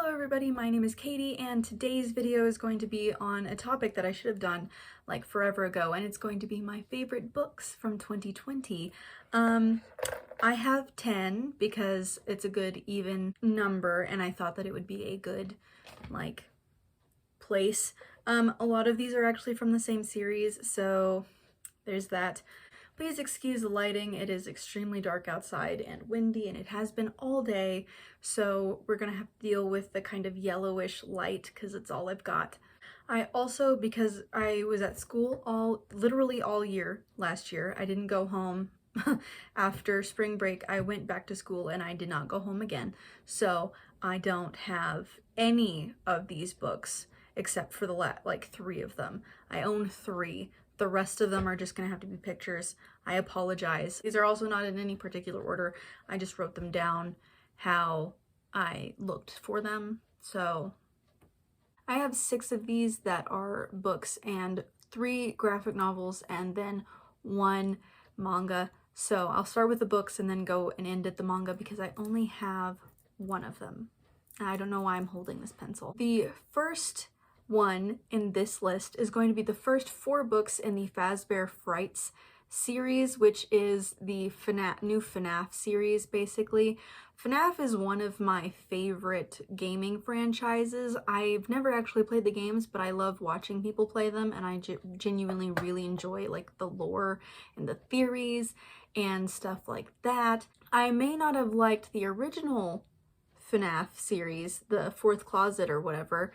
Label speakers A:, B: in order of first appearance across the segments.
A: Hello everybody, my name is Katie and today's video is going to be on a topic that I should have done like forever ago, and it's going to be my favorite books from 2020. I have 10 because it's a good even number and I thought that it would be a good like place. A lot of these are actually from the same series, so there's that. Please excuse the lighting, it is extremely dark outside and windy, and it has been all day, so we're gonna have to deal with the kind of yellowish light because it's all I've got. I also, because I was at school literally all year last year, I didn't go home after spring break. I went back to school and I did not go home again, so I don't have any of these books except for the like 3 of them. I own 3. The rest of them are just gonna have to be pictures. I apologize. These are also not in any particular order. I just wrote them down how I looked for them. So I have 6 of these that are books and 3 graphic novels and then 1 manga. So I'll start with the books and then go and end at the manga because I only have 1 of them. I don't know why I'm holding this pencil. The first one in this list is going to be the first 4 books in the Fazbear Frights series, which is the new FNaF series, basically. FNaF is one of my favorite gaming franchises. I've never actually played the games, but I love watching people play them, and I genuinely really enjoy like the lore and the theories and stuff like that. I may not have liked the original FNaF series, the 4th Closet or whatever,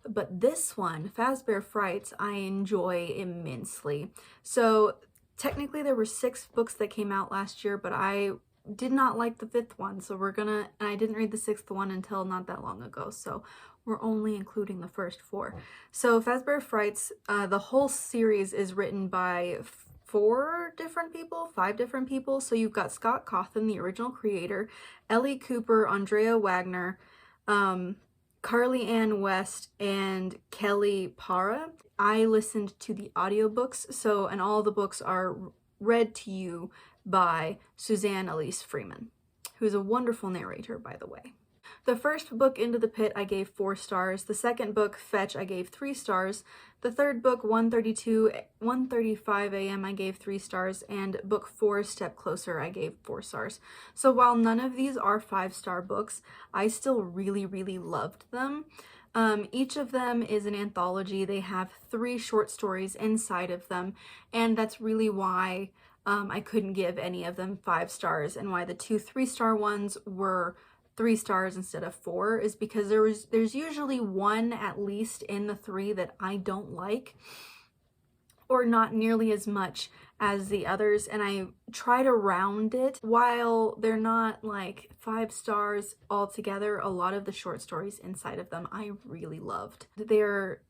A: but this one, Fazbear Frights, I enjoy immensely. So technically there were 6 books that came out last year, but I did not like the 5th one, so and I didn't read the 6th one until not that long ago, so we're only including the first 4. So Fazbear Frights, the whole series is written by 5 different people. So you've got Scott Cawthon, the original creator, Ellie Cooper, Andrea Wagner, Carly Ann West, and Kelly Para. I listened to the audiobooks, and all the books are read to you by Suzanne Elise Freeman, who's a wonderful narrator, by the way. The first book, Into the Pit, I gave 4 stars. The second book, Fetch, I gave 3 stars. The third book, 1:35 a.m., I gave 3 stars. And book 4, Step Closer, I gave 4 stars. So while none of these are 5-star books, I still really, really loved them. Each of them is an anthology. They have 3 short stories inside of them, and that's really why I couldn't give any of them 5 stars, and why the 2 3-star ones were 3 stars instead of 4 is because there's usually 1 at least in the 3 that I don't like, or not nearly as much as the others, and I try to round it. While they're not like 5 stars altogether, a lot of the short stories inside of them I really loved. They're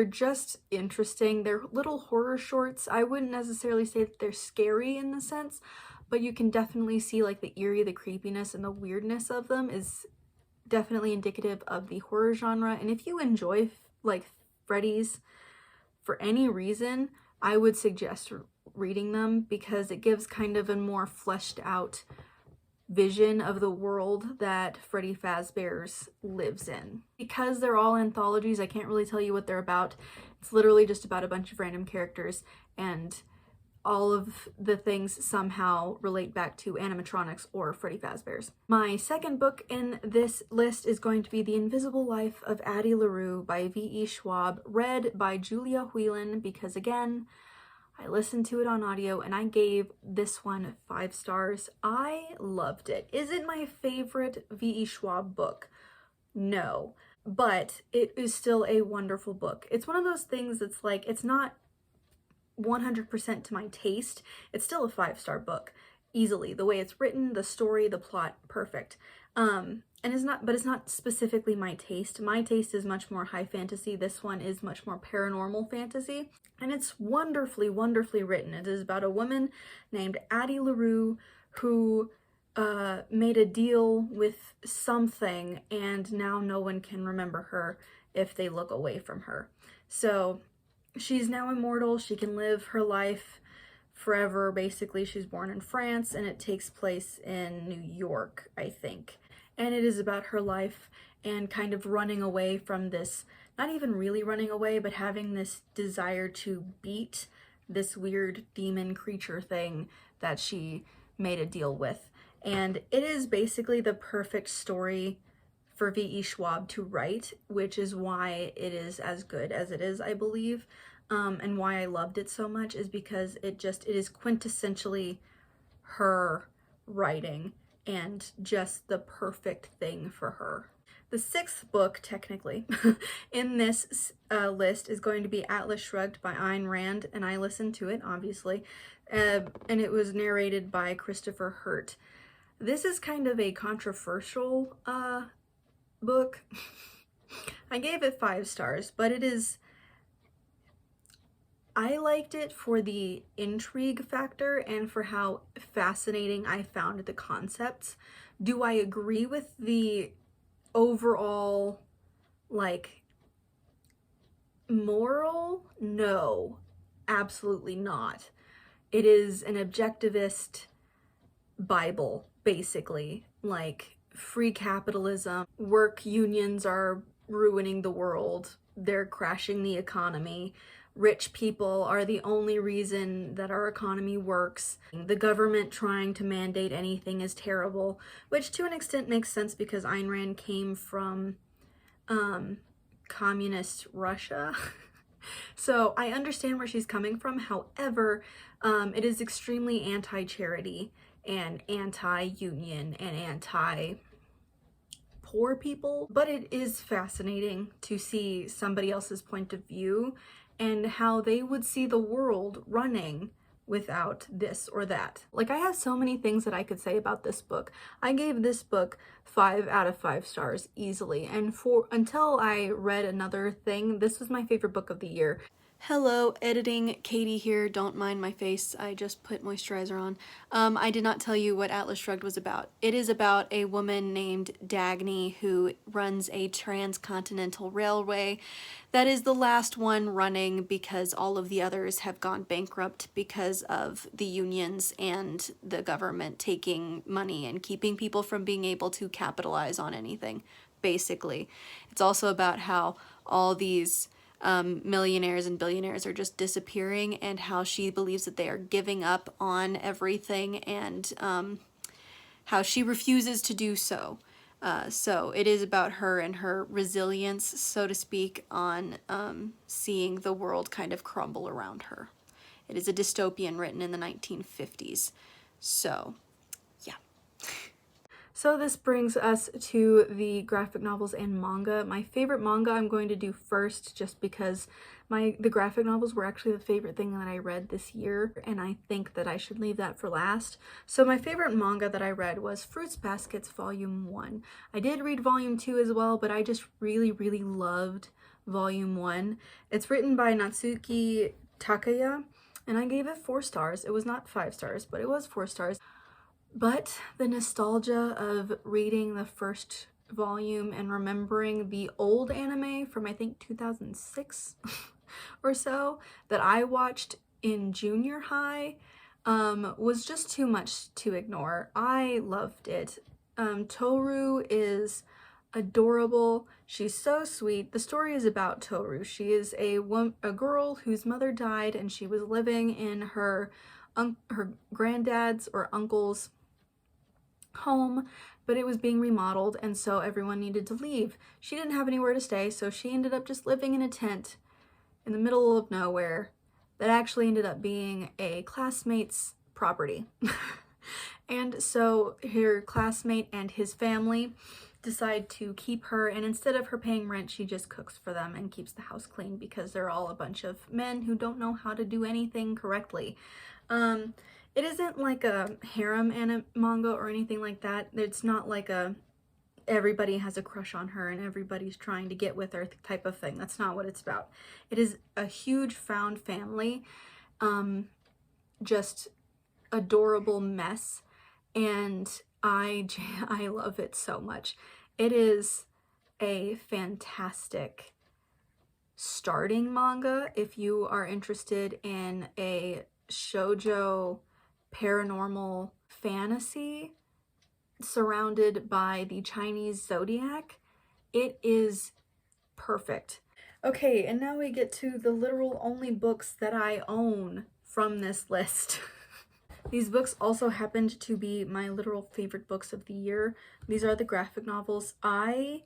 A: just interesting. They're little horror shorts. I wouldn't necessarily say that they're scary in the sense, but you can definitely see like the eerie, the creepiness, and the weirdness of them is definitely indicative of the horror genre. And if you enjoy like Freddy's for any reason, I would suggest reading them because it gives kind of a more fleshed out vision of the world that Freddy Fazbear's lives in. Because they're all anthologies, I can't really tell you what they're about. It's literally just about a bunch of random characters, and all of the things somehow relate back to animatronics or Freddy Fazbear's. My second book in this list is going to be The Invisible Life of Addie LaRue by V.E. Schwab, read by Julia Whelan, because again, I listened to it on audio and I gave this one 5 stars. I loved it. Is it my favorite V.E. Schwab book? No, but it is still a wonderful book. It's one of those things that's like, it's not 100% to my taste. It's still a 5-star book, easily. The way it's written, the story, the plot, perfect. And it's not specifically my taste. My taste is much more high fantasy. This one is much more paranormal fantasy, and it's wonderfully, wonderfully written. It is about a woman named Addie LaRue who made a deal with something, and now no one can remember her if they look away from her. So she's now immortal. She can live her life forever, basically. She's born in France, and it takes place in New York, I think. And it is about her life and kind of running away from this, not even really running away, but having this desire to beat this weird demon creature thing that she made a deal with. And it is basically the perfect story for V.E. Schwab to write, which is why it is as good as it is, I believe. And why I loved it so much is because it is quintessentially her writing and just the perfect thing for her. The sixth book, technically, in this list is going to be Atlas Shrugged by Ayn Rand, and I listened to it, obviously, and it was narrated by Christopher Hurt. This is kind of a controversial book. I gave it 5 stars, but I liked it for the intrigue factor and for how fascinating I found the concepts. Do I agree with the overall, like, moral? No, absolutely not. It is an objectivist Bible, basically. Like, free capitalism, work unions are ruining the world, they're crashing the economy, rich people are the only reason that our economy works, the government trying to mandate anything is terrible, which to an extent makes sense because Ayn Rand came from communist Russia. So I understand where she's coming from. However, it is extremely anti-charity and anti-union and anti-poor people, but it is fascinating to see somebody else's point of view and how they would see the world running without this or that. Like, I have so many things that I could say about this book. I gave this book 5 out of 5 stars easily, and until I read another thing, this was my favorite book of the year. Hello, editing Katie here. Don't mind my face. I just put moisturizer on. I did not tell you what Atlas Shrugged was about. It is about a woman named Dagny who runs a transcontinental railway that is the last one running because all of the others have gone bankrupt because of the unions and the government taking money and keeping people from being able to capitalize on anything, basically. It's also about how all these millionaires and billionaires are just disappearing and how she believes that they are giving up on everything and how she refuses to do so. So it is about her and her resilience, so to speak, on seeing the world kind of crumble around her. It is a dystopian written in the 1950s. So, yeah. So this brings us to the graphic novels and manga. My favorite manga I'm going to do first just because the graphic novels were actually the favorite thing that I read this year, and I think that I should leave that for last. So my favorite manga that I read was Fruits Baskets Volume 1. I did read Volume 2 as well, but I just really, really loved Volume 1. It's written by Natsuki Takaya, and I gave it 4 stars. It was not 5 stars, but it was 4 stars. But the nostalgia of reading the first volume and remembering the old anime from I think 2006 or so that I watched in junior high was just too much to ignore. I loved it. Toru is adorable. She's so sweet. The story is about Toru. She is a girl whose mother died and she was living in her granddad's or uncle's home, but it was being remodeled and so everyone needed to leave. She didn't have anywhere to stay, so she ended up just living in a tent in the middle of nowhere that actually ended up being a classmate's property. And so her classmate and his family decide to keep her, and instead of her paying rent, she just cooks for them and keeps the house clean because they're all a bunch of men who don't know how to do anything correctly. It isn't like a harem manga or anything like that. It's not like everybody has a crush on her and everybody's trying to get with her type of thing. That's not what it's about. It is a huge found family, just adorable mess, and I love it so much. It is a fantastic starting manga if you are interested in a shoujo paranormal fantasy surrounded by the Chinese zodiac It is perfect. Okay, and now we get to the literal only books that I own from this list. These books also happened to be my literal favorite books of the year. These are the graphic novels. I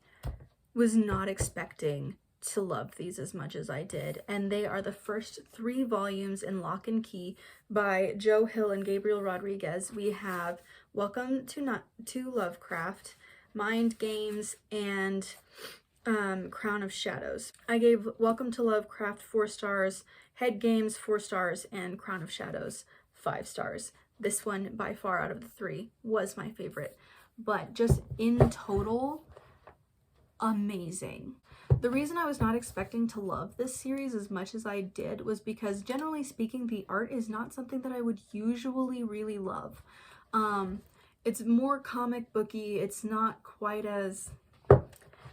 A: was not expecting to love these as much as I did, and they are the first 3 volumes in Lock and Key by Joe Hill and Gabriel Rodriguez. We have Welcome to Lovecraft, Mind Games, and Crown of Shadows. I gave Welcome to Lovecraft 4 stars, Head Games 4 stars, and Crown of Shadows 5 stars. This one, by far out of the 3, was my favorite. But just in total, amazing. The reason I was not expecting to love this series as much as I did was because, generally speaking, the art is not something that I would usually really love. It's more comic booky. It's not quite as...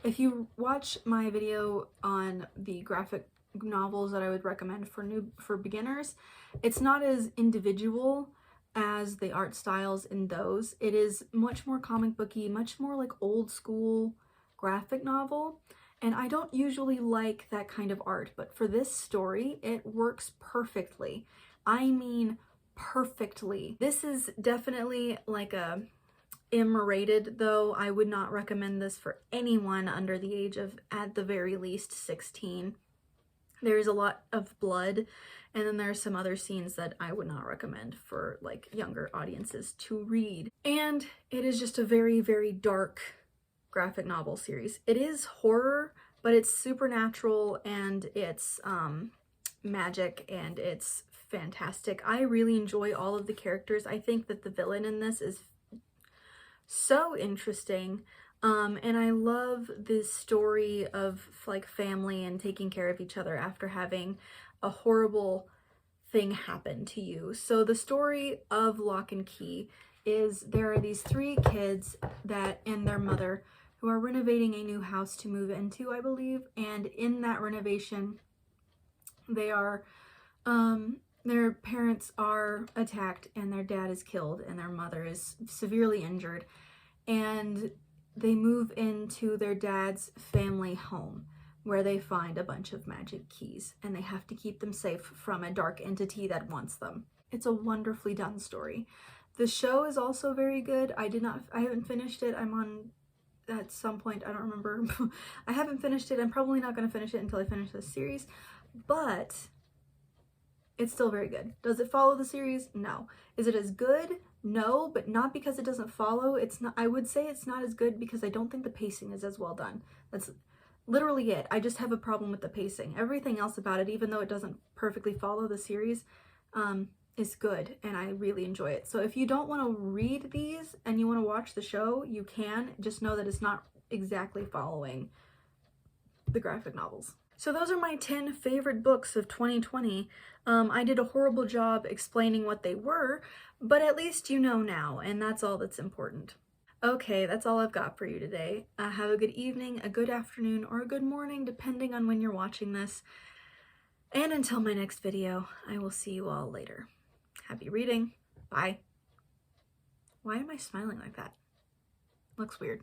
A: If you watch my video on the graphic novels that I would recommend for beginners, it's not as individual as the art styles in those. It is much more comic booky, much more like old school graphic novel, and I don't usually like that kind of art, but for this story it works perfectly. I mean perfectly. This is definitely like a M-rated, though. I would not recommend this for anyone under the age of, at the very least, 16. There's a lot of blood, and then there's some other scenes that I would not recommend for like younger audiences to read. And it is just a very, very dark graphic novel series. It is horror, but it's supernatural, and it's magic, and it's fantastic. I really enjoy all of the characters. I think that the villain in this is so interesting, and I love this story of like family and taking care of each other after having a horrible thing happen to you. So the story of Lock and Key is there are these 3 kids that and their mother who are renovating a new house to move into, I believe, and in that renovation they are their parents are attacked, and their dad is killed, and their mother is severely injured, and they move into their dad's family home where they find a bunch of magic keys, and they have to keep them safe from a dark entity that wants them. It's a wonderfully done story. The show is also very good. I haven't finished it. I'm on at some point, I don't remember. I haven't finished it. I'm probably not going to finish it until I finish this series, but it's still very good. Does it follow the series? No. Is it as good? No, but not because it doesn't follow. It's not. I would say it's not as good because I don't think the pacing is as well done. That's literally it. I just have a problem with the pacing. Everything else about it, even though it doesn't perfectly follow the series, is good, and I really enjoy it. So if you don't want to read these and you want to watch the show, you can. Just know that it's not exactly following the graphic novels. So those are my 10 favorite books of 2020. I did a horrible job explaining what they were, but at least you know now, and that's all that's important. Okay, that's all I've got for you today. Have a good evening, a good afternoon, or a good morning, depending on when you're watching this. And until my next video, I will see you all later. Happy reading. Bye. Why am I smiling like that? Looks weird.